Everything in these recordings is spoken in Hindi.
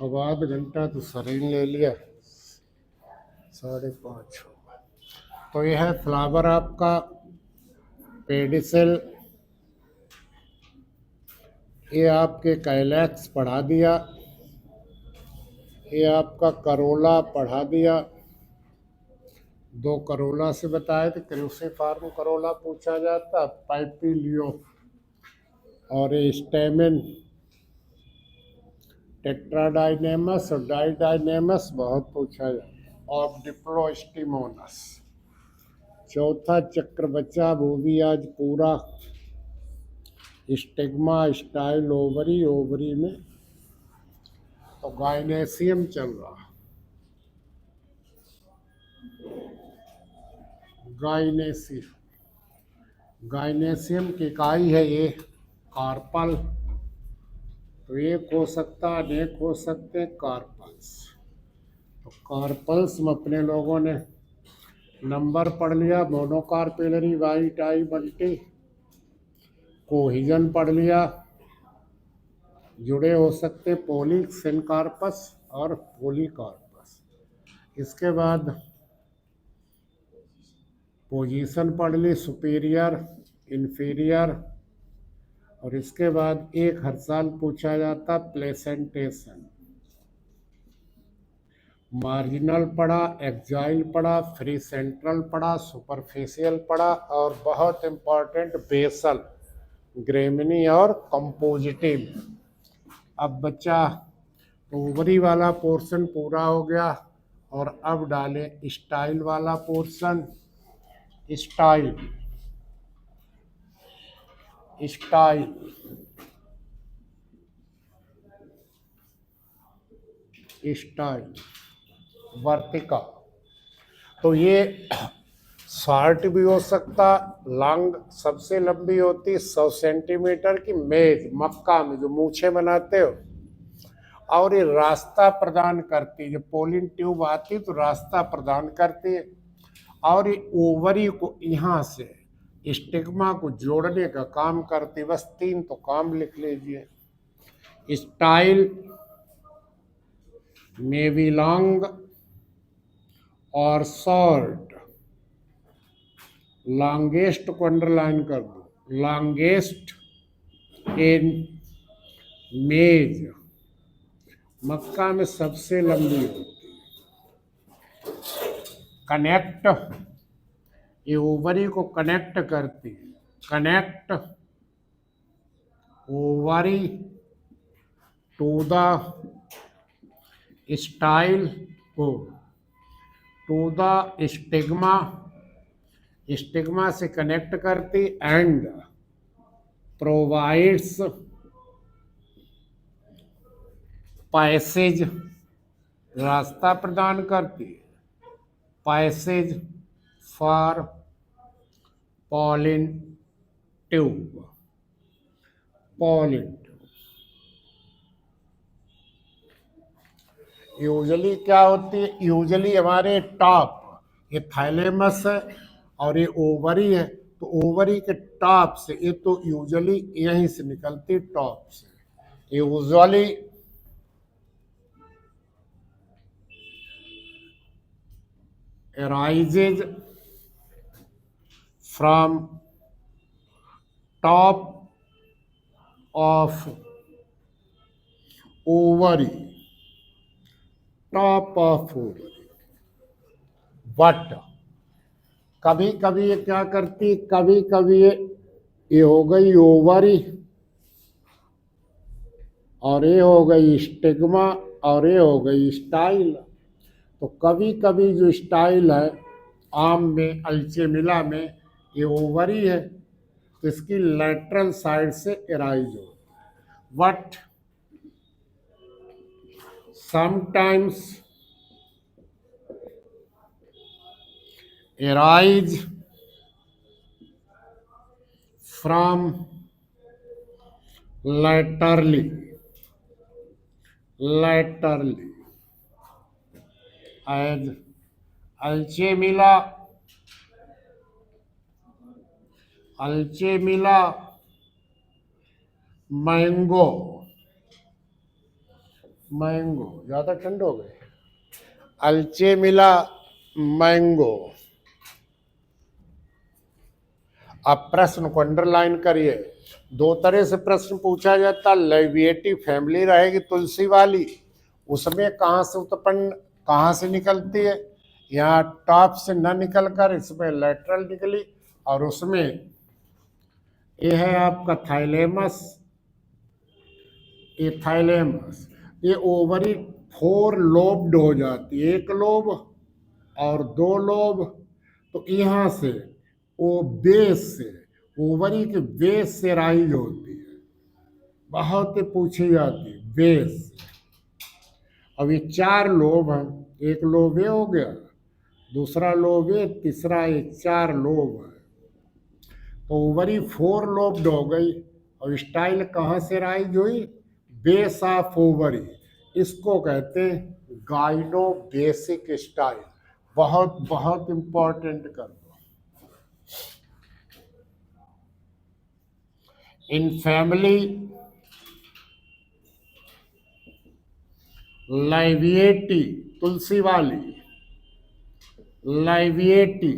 अब आध घंटा तो शरीर ले लिया, 5:30 हो गए। तो यह है फ्लावर आपका पेडिसिल, ये आपके कैलैक्स पढ़ा दिया, ये आपका करोला पढ़ा दिया। 2 करोला से बताए थे, क्रूसीफॉर्म करोला पूछा जाता, पाइपिलियो और ये स्टेमेन टेट्राडाइनेमस और डाइडाइनेमस बहुत पूछा जाता, और डिप्लोस्टिमोनस। चौथा चक्र बचा, वो भी आज पूरा। स्टिग्मा, स्टाइल, ओवरी, ओवरी में तो गाइनेसियम चल रहा। गाइनेसियम की इकाई है ये कार्पल। तो एक हो सकता, अनेक हो सकते कार्पल्स। तो कार्पल्स में अपने लोगों ने नंबर पढ़ लिया, मोनोकार्पेलरी वाइट आई मल्टी, कोहिजन पढ़ लिया, जुड़े हो सकते पोलिक, सिनकार्पस और पोलीकार्पस। इसके बाद पोजीशन पढ़ ली, सुपीरियर, इन्फीरियर, और इसके बाद एक हर साल पूछा जाता प्लेसेंटेशन। मार्जिनल पढ़ा, एक्जाइल पढ़ा, फ्री सेंट्रल पढ़ा, सुपरफिशियल पढ़ा, और बहुत इंपॉर्टेंट बेसल, ग्रेमिनी और कंपोजिटिव। अब बच्चा ओवरी वाला पोर्शन पूरा हो गया, और अब डालें स्टाइल वाला पोर्शन। स्टाइल स्टाइल स्टाइल वर्तिका। तो ये शॉर्ट भी हो सकता, लॉन्ग सबसे लंबी होती 100 सेंटीमीटर की मेज, मक्का में जो मूछे बनाते हो, और ये रास्ता प्रदान करती है। जब पोलिन ट्यूब आती तो रास्ता प्रदान करती है, और ये ओवरी को यहाँ से स्टिग्मा को जोड़ने का काम करती। बस 3 तो काम लिख लीजिए। स्टाइल मे बी लॉन्ग और शॉर्ट। लॉन्गेस्ट को अंडरलाइन कर दो, लॉन्गेस्ट इन मेज, मक्का में सबसे लंबी होती है। कनेक्ट, ये ओवरी को कनेक्ट करती है। Connect ovary to the style को, टू द स्टिग्मा, स्टिग्मा से कनेक्ट करती, एंड प्रोवाइड्स पैसेज, रास्ता प्रदान करती है, passage for pollen tube. Pollen usually क्या होती है, यूजली हमारे टॉप, ये थैलेमस है और ये ओवरी है, तो ओवरी के टॉप से, ये तो यूजली यहीं से निकलती टॉप से। Usually arises from top of ovary, top of ovary, but कभी कभी ये क्या करती, कभी कभी ये हो गई ओवरी, और ये हो गई स्टिग्मा, और ये हो गई स्टाइल। तो कभी कभी जो स्टाइल है आम में, अल्चेमिला में, ये ओवरी है, तो इसकी लैटरल साइड से एराइज हो। But sometimes arise from laterally as Alchemilla mango mango, ज्यादा ठंड हो गई। अलचे मिला मैंगो। अब प्रश्न को अंडरलाइन करिए। दो तरह से प्रश्न पूछा जाता। लेविएटिव फैमिली रहेगी तुलसी वाली, उसमें कहाँ से उत्पन्न, कहाँ से निकलती है, यहाँ टॉप से न निकलकर इसमें लेटरल निकली, और उसमें ये है आपका थाइलेमस, ये थाइलेमस, ये ओवरी 4 लोब्ड हो जाती है, 1 लोब और 2 लोब। तो यहाँ से वो बेस से, ओवरी के बेस से राइज होती है, बहुत ही पूछी जाती है बेस। अब ये 4 लोब हैं, 1 लोब ये हो गया, दूसरा लोब ये, तीसरा ये, 4 लोब है। तो ओवरी 4 लोब्ड हो गई। और स्टाइल कहाँ से राइज हुई, बेस ऑफ ओवरी, इसको कहते हैं गाइनो बेसिक स्टाइल। बहुत बहुत इंपॉर्टेंट कर दो। इन फैमिली लाइविएटी, तुलसी वाली लाइविएटी,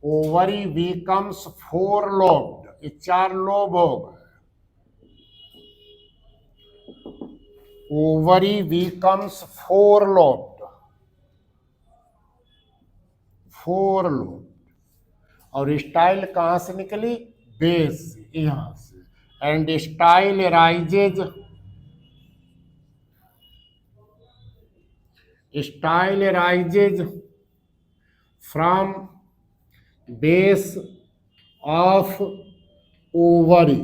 ओवरी बिकम्स 4 लोब्ड, ये 4 लोब हो गए। Ovary becomes 4 lobed, 4 lobed. और स्टाइल कहाँ से निकली, बेस से, यहाँ से। And style rises, style rises from base of ovary,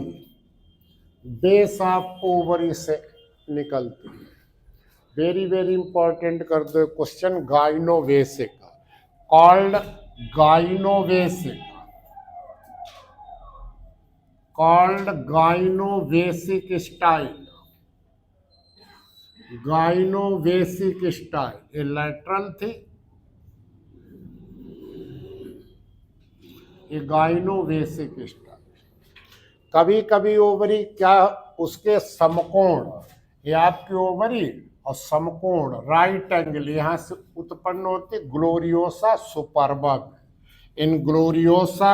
base of ovary से निकलती है। वेरी वेरी इंपॉर्टेंट कर दो question. Gynobasic, called gynobasic, called gynobasic style, gynobasic style. ये लैटरल थी, ये गाइनोवेसिक स्टाइल। कभी कभी ओवरी क्या, उसके समकोण, ये आपकी ओवरी और समकोण राइट एंगल यहां से उत्पन्न होती, Gloriosa superba. In Gloriosa,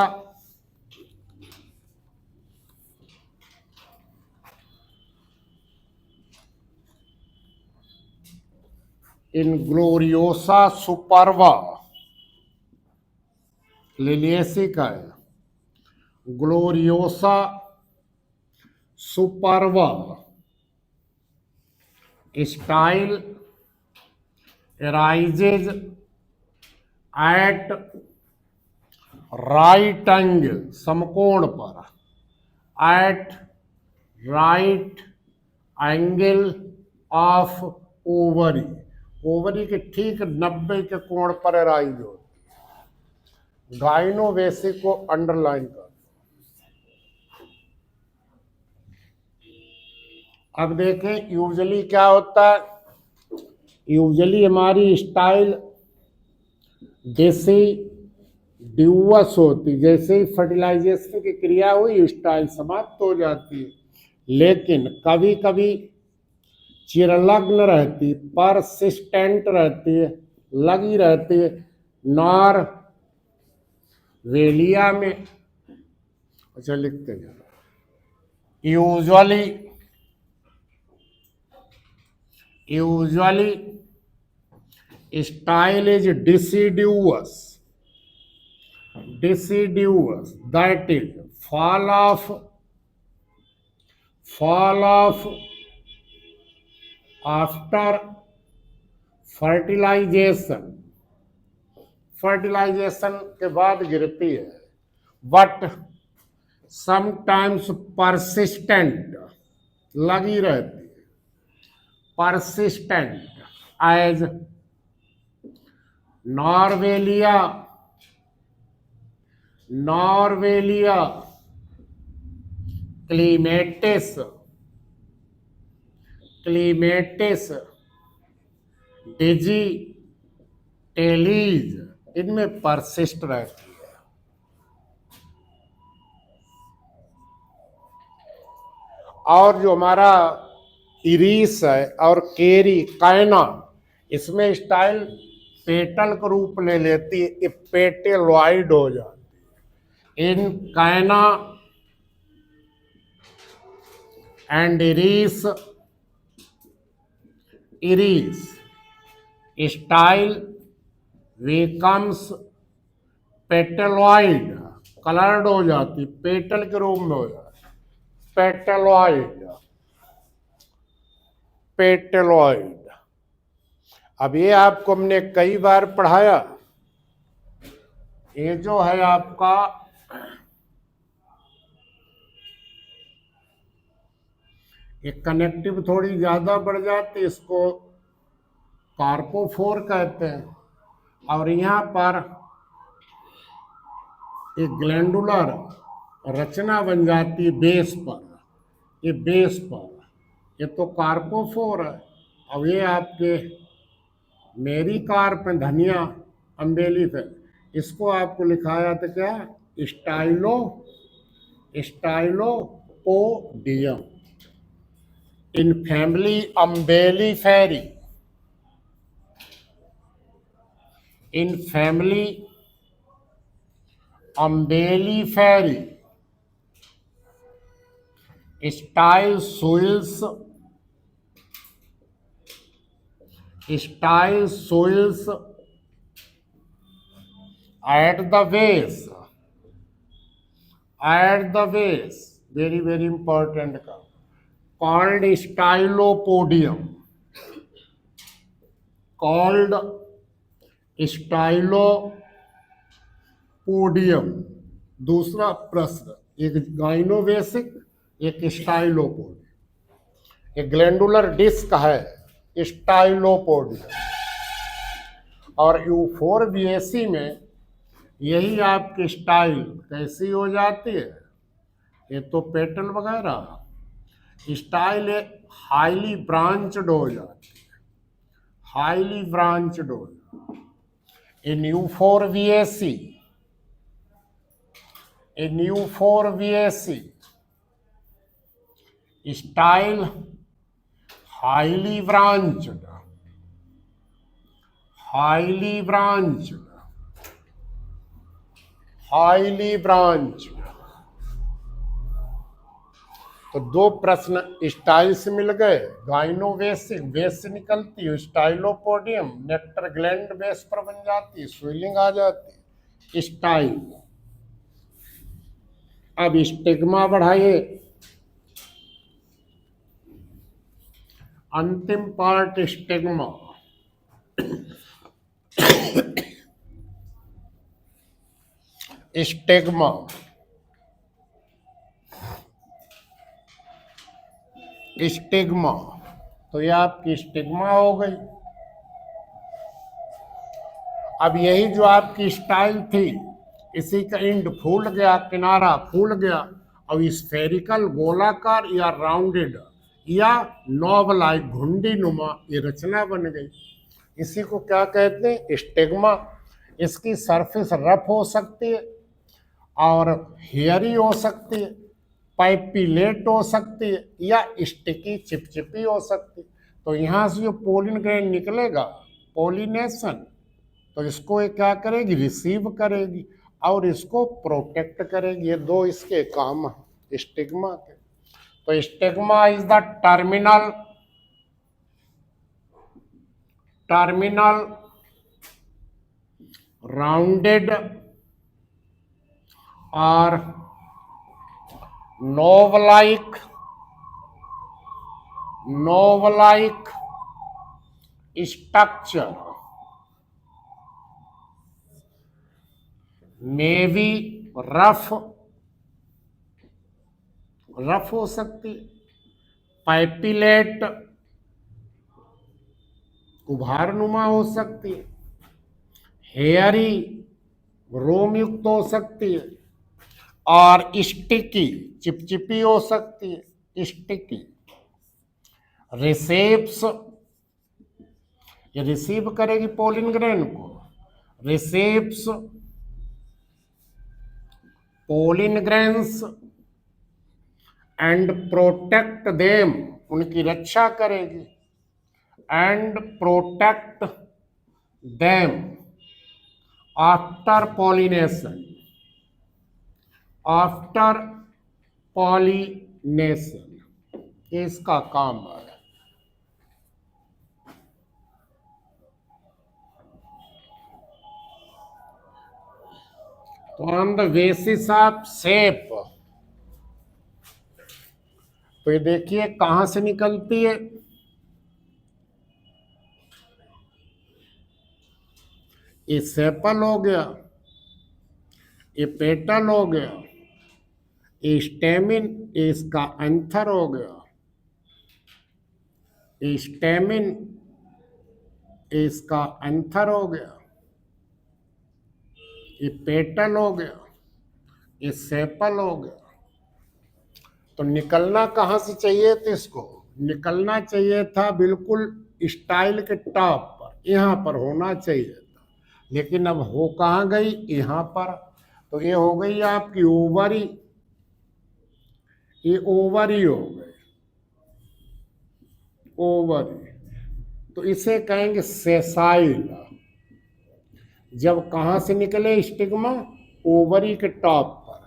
in Gloriosa superba, Liliaceae का है, Gloriosa superba style rises at right angle, समकोण पर, at right angle of ovary, ovary के ठीक 90 के कोण पर राइज होती है। गाइनोवेसिक को अंडरलाइन कर। अब देखें यूजुअली क्या होता है, यूजुअली हमारी स्टाइल डेसिडुअस होती, जैसे ही फर्टिलाइजेशन की क्रिया हुई स्टाइल समाप्त हो जाती है। लेकिन कभी कभी चिरलग्न रहती, परसिस्टेंट रहती है, लगी रहती है। नॉर्वेलिया में, अच्छा लिखते जा, usually style is deciduous, that is fall off after fertilization के बाद गिरती है, बट समटाइम्स persistent, लगी रहती है, persistent as Norvelia clematis digitalis, इनमें परसिस्ट रहती है। और जो हमारा इरीस है और केरी कैना, इसमें स्टाइल पेटल का रूप ले लेती है, ये पेटेलॉइड हो जाती है। इन कैना एंड इरीस स्टाइल बिकम्स पेटेलॉइड, कलर्ड हो जाती, पेटल के रूप में हो जाती, पेटेलॉइड, पेटेलॉइड। अब ये आपको हमने कई बार पढ़ाया। ये जो है आपका ये कनेक्टिव थोड़ी ज्यादा बढ़ जाती, इसको कार्पोफोर कहते हैं। और यहाँ पर एक ग्लैंडुलर रचना बन जाती है बेस पर, ये बेस पर, ये तो कार्पोफोर है। अब ये आपके मेरी कार्प धनिया अम्बेलिफ है, इसको आपको लिखाया था क्या, stylopodium in family Umbelliferae, in family Umbelliferae style swells at the base, very very important का, called स्टाइलोपोडियम। दूसरा प्रश्न, एक गाइनोवेसिक, एक स्टाइलोपोडियम, एक ग्लैंडुलर डिस्क है स्टाइलोपोडियम। और यूफोरबिएसी में यही आपकी स्टाइल कैसी हो जाती है, ये तो पेटल वगैरह, स्टाइल हाईली ब्रांचड हो जाती है, हाईली ब्रांचड हो जाती। In Euphorbiaceae style highly branched, highly branched. तो दो प्रश्न स्टाइल से मिल गए, गाइनोवेसिक बेस से निकलती है, स्टाइलोपोडियम नेक्टर ग्लैंड बेस पर बन जाती है, स्वेलिंग आ जाती है, स्टाइल। अब स्टिग्मा बढ़ाइए, अंतिम पार्ट स्टिग्मा। स्टिग्मा स्टिग्मा, तो ये आपकी स्टिग्मा हो गई। अब यही जो आपकी स्टाइल थी, इसी का एंड फूल गया, किनारा फूल गया, अब स्फेरिकल गोलाकार या राउंडेड या नॉब लाइक घुंडी नुमा ये रचना बन गई। इसी को क्या कहते हैं, स्टिग्मा। इसकी सरफेस रफ हो सकती है और हेयरी हो सकती है, पाइपिलेट हो सकती है या स्टिकी चिपचिपी हो सकती है। तो यहाँ से जो पोलिन ग्रेन निकलेगा, पोलिनेशन, तो इसको ये क्या करेगी, रिसीव करेगी और इसको प्रोटेक्ट करेगी। ये दो इसके काम है स्टिग्मा के। तो stigma is the terminal rounded और नोव-like structure may be रफ हो सकती, पाइपिलेट उभारनुमा हो सकती है, हेयरी रोम युक्त हो सकती है और स्टिकी चिपचिपी हो सकती है, स्टिकी। रिसेप्स, ये रिसीव करेगी पोलिन ग्रेन को, receives pollen grains and protect them, उनकी रक्षा करेगी, and protect them after pollination, after pollination, इसका काम है। तो on the basis of shape, तो ये देखिए कहां से निकलती है, ये सेपल हो गया, ये पेटल हो गया, ये स्टेमिन, इसका एंथर हो गया, ये स्टेमिन, इसका एंथर हो गया, ये पेटल हो गया, ये सेपल हो गया। तो निकलना कहाँ से चाहिए था इसको, निकलना चाहिए था बिल्कुल स्टाइल के टॉप पर, यहाँ पर होना चाहिए था, लेकिन अब हो कहाँ गई, यहाँ पर। तो ये हो गई आपकी ओवरी, ये ओवरी हो गई, ओवरी। तो इसे कहेंगे सेसाइल। जब कहाँ से निकले स्टिग्मा, ओवरी के टॉप पर,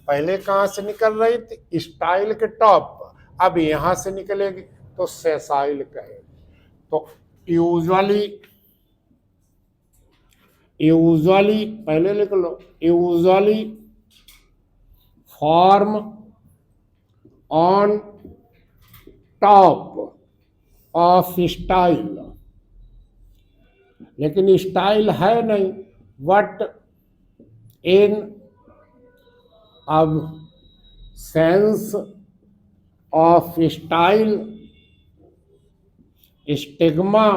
पहले कहाँ से निकल रही थी, स्टाइल के टॉप पर, अब यहाँ से निकलेगी तो सेसाइल कहेंगे। तो यूजुअली, यूजुअली पहले लिख लो, usually form on top of style, लेकिन स्टाइल है नहीं, but in absence of style stigma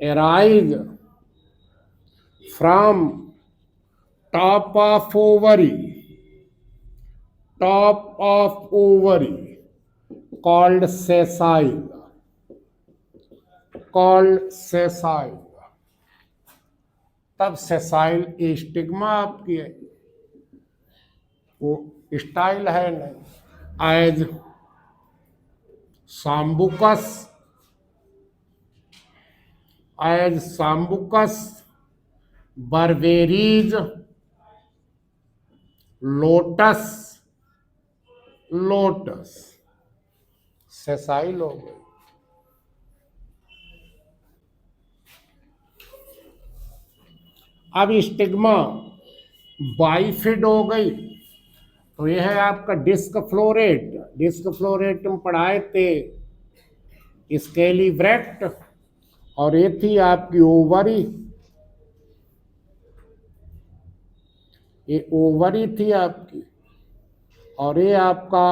arise from top of ovary, top of ovary called sessile, called sessile। तब सेसाइल स्टिग्मा आपकी है, वो स्टाइल है नहीं। As Sambucus, as Sambucus Berberis lotus, lotus sessile हो गई। अब स्टिग्मा बाइफिड हो गई, तो यह है आपका डिस्क फ्लोरेट। डिस्क फ्लोरेट में पढ़ाए थे स्केलीब्रेक्ट, और ये थी आपकी ओवरी, ये ओवरी थी आपकी, और ये आपका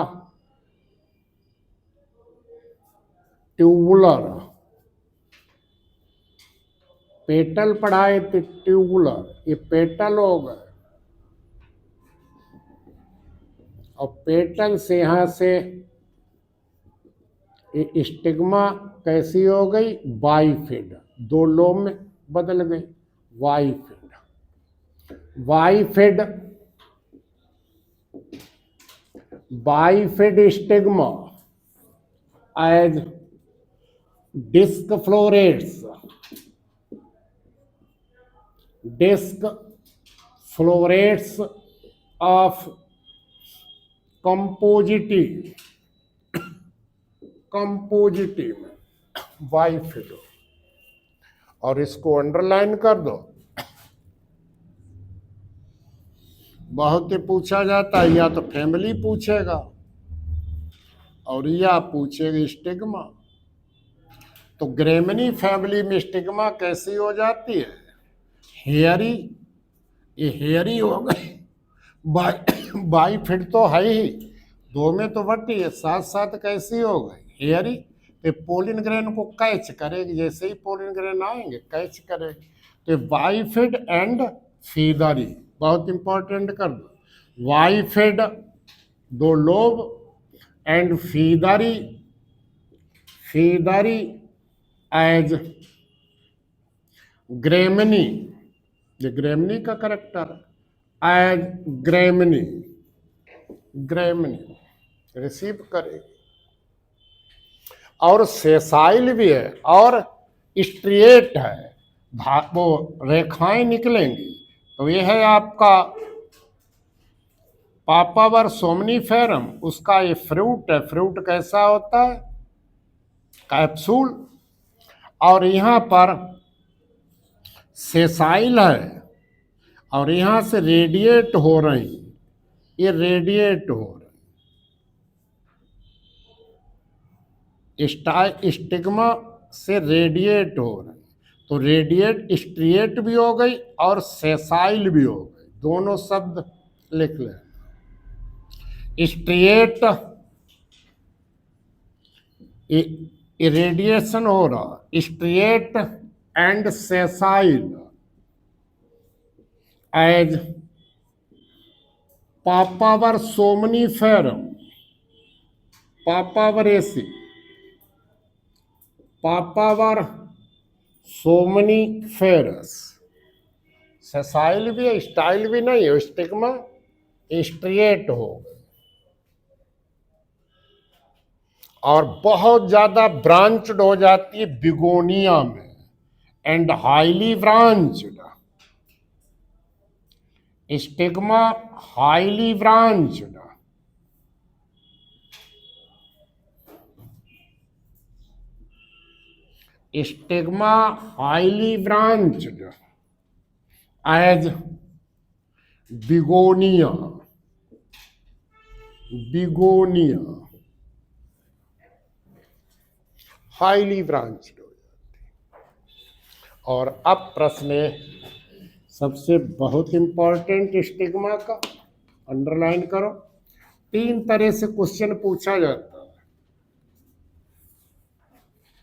ट्यूबुलर, पेटल पढ़ाए थे ट्यूबुलर, ये पेटल हो गए, और पेटल से यहां से ये स्टिग्मा कैसी हो गई, बाइफिड, दो लोब में बदल गई, bifid. Bifid, bifid stigma as disc florets, disc florets of Compositae, Compositae में बाइफिड। और इसको अंडरलाइन कर दो, बहुत ही पूछा जाता है, या तो फैमिली पूछेगा और या पूछेगा स्टिग्मा। तो ग्रेमनी फैमिली में स्टिग्मा कैसी हो जाती है, हेयरी, ये हेयरी हो गई। बाइफिड तो है ही, दो में तो बटी है, साथ साथ कैसी हो गई, हेयरी। तो पोलिन ग्रेन को कैच करेगी, जैसे ही पोलिन ग्रेन आएंगे कैच करेगी। तो बाइफिड एंड फीदरी बहुत इंपॉर्टेंट कर दो, वाइफिड दो लोब, एंड फीदरी, फीदरी एज ग्रेमनी, ये ग्रेमनी का करेक्टर, एज ग्रेमनी, ग्रेमिनी रिसीव करेगी। और सेसाइल भी है और स्ट्रिएट है, वो रेखाएं निकलेंगी। तो ये है आपका पापावर सोमनीफेरम, उसका ये फ्रूट है। फ्रूट कैसा होता है? कैप्सूल। और यहाँ पर सेसाइल है और यहाँ से रेडिएट हो रही, ये रेडिएट हो रही। स्टिग्मा से रेडिएट हो रही, तो रेडिएट स्ट्रिएट भी हो गई और सेसाइल भी हो गई, दोनों शब्द लिख लें। स्ट्रिएट इरेडिएशन हो रहा, striate and sessile as Papaver somniferum, Papaveraceae, Papaver somniferus. Sessile भी है, स्टाइल भी नहीं है, स्टिग्मा स्ट्रिएट हो गई और बहुत ज्यादा ब्रांच्ड हो जाती है बिगोनिया में, and highly branched. Stigma highly branched, stigma highly branched as Begonia, Begonia highly branched हो जाती। और अब प्रश्न सबसे बहुत इंपॉर्टेंट स्टिग्मा का, अंडरलाइन करो। 3 तरह से क्वेश्चन पूछा जाता है,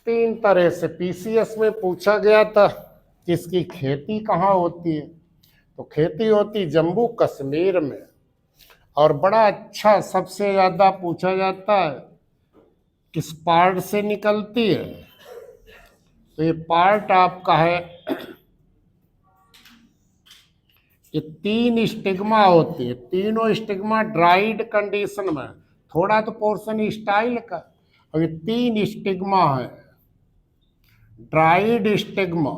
3 तरह से। पीसीएस में पूछा गया था कि इसकी खेती कहाँ होती है, तो खेती होती जम्मू कश्मीर में। और बड़ा अच्छा सबसे ज्यादा पूछा जाता है किस पार्ट से निकलती है, तो ये पार्ट आपका है, ये 3 स्टिग्मा होती है, तीनों स्टिग्मा ड्राइड कंडीशन में, थोड़ा तो पोर्शन स्टाइल का, और ये 3 स्टिग्मा है। ड्राइड स्टिग्मा,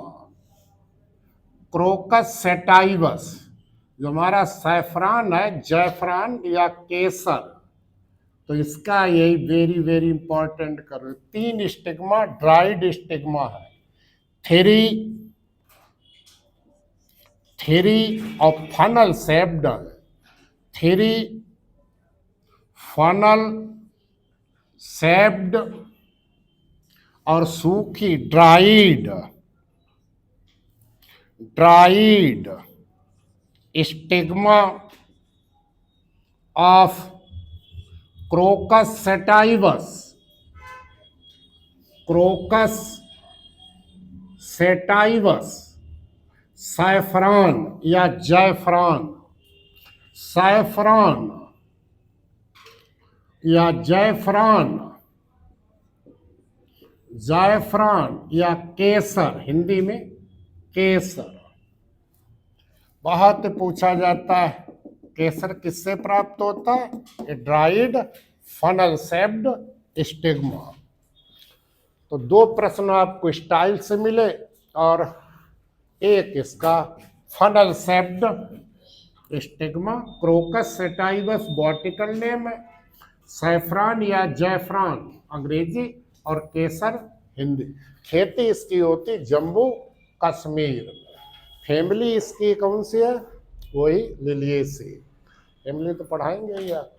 क्रोकस सेटाइवस, जो हमारा सैफरान है, जैफरान या केसर, तो इसका यही वेरी वेरी इंपॉर्टेंट करो। 3 स्टिग्मा ड्राइड स्टिग्मा है। Three of funnel shaped, 3 funnel shaped और सूखी dried, dried stigma of crocus sativus, crocus sativus, saffron या जैफरान, सैफरान या जैफरान, जायफरान या केसर, हिंदी में केसर। बहुत पूछा जाता है केसर किससे प्राप्त होता है, a dried funnel shaped stigma. तो 2 प्रश्न आपको स्टाइल से मिले और एक इसका funnel shaped stigma, Crocus sativus botanical name है, सैफरान या जैफरान अंग्रेजी और केसर हिंदी। खेती इसकी होती जम्मू कश्मीर में। फैमिली इसकी कौन सी है, वही लिलिएसी। फैमिली तो पढ़ाएंगे ही आप।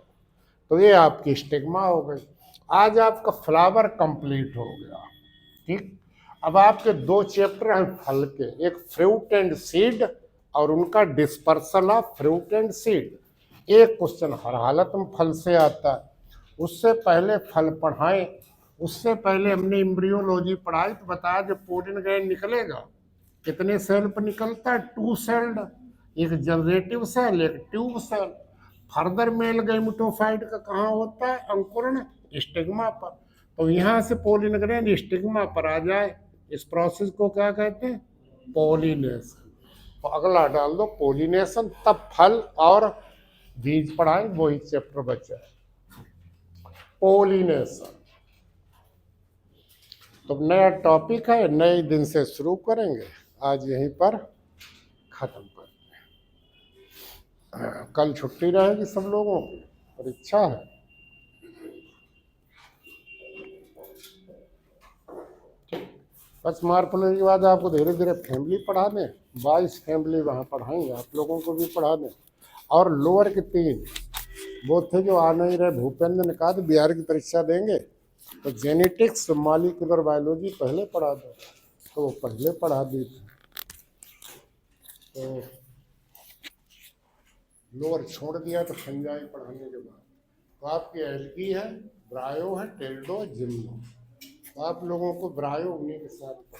तो ये आपकी स्टिग्मा हो गई। आज आपका फ्लावर कंप्लीट हो गया, ठीक। अब आपके 2 चैप्टर हैं फल के, एक फ्रूट एंड सीड और उनका dispersal of fruit and seed. एक क्वेश्चन हर हालत में फल से आता है, उससे पहले फल पढ़ाएं। उससे पहले हमने एम्ब्रियोलॉजी पढ़ाई तो बताया जो पोलिन ग्रैंड निकलेगा कितने सेल पर निकलता है, 2 सेल्ड, एक जनरेटिव सेल एक tube cell. Further male gametophyte का कहाँ होता है, अंकुरण स्टिग्मा पर। तो यहाँ से पोलिन ग्रैंड स्टिग्मा पर आ जाए, इस प्रोसेस को क्या कहते हैं, पोलिनेशन। तो अगला डाल दो पोलिनेशन, तब फल और बीज पढ़ाएं, वही चैप्टर बचा है, पोलिनेशन। तो नया टॉपिक है, नए दिन से शुरू करेंगे, आज यहीं पर खत्म करेंगे। कल छुट्टी रहेगी सब लोगों की, परीक्षा है। बस मार्क होने के बाद आपको धीरे धीरे फैमिली पढ़ा दें, 22 फैमिली वहाँ पढ़ाएंगे, आप लोगों को भी पढ़ा दें। और लोअर के 3 वो थे जो आ नहीं रहे, भूपेंद्र ने कहा तो बिहार की परीक्षा देंगे, तो जेनेटिक्स, मॉलिक्यूलर बायोलॉजी पहले पढ़ा दो, तो वो पहले पढ़ा दी थी। तो लोअर छोड़ दिया तो फंजाई पढ़ाने के बाद। तो आपकी एल्गी है, ब्रायो है, टेल्डो, जिम्नो। तो आप लोगों को ब्रायो उन्हीं के साथ